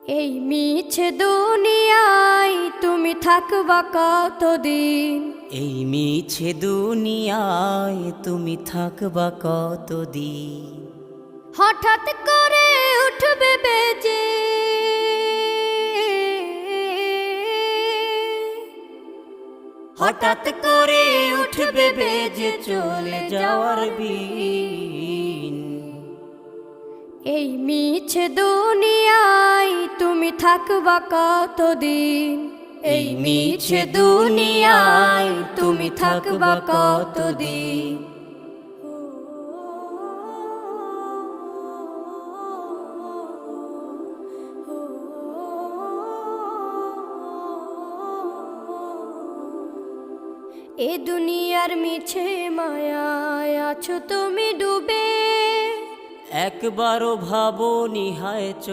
এই মিছে দুনিয়ায় তুমি থাকবা কতদিন? এই মিছে দুনিয়ায় তুমি থাকবা কতদিন? হঠাৎ করে উঠবে বেজে হঠাৎ করে উঠবে বেজে চলে যাওয়ার বিন। এই মিছে দুনিয়ায় তুমি থাকবা কতদিন? এই মিছে দুনিয়ায় তুমি থাকবা কতদিন? এ দুনিয়ার মিছে মায়ায় আছো তুমি ডুবে, একবারও ভাবো নিহায়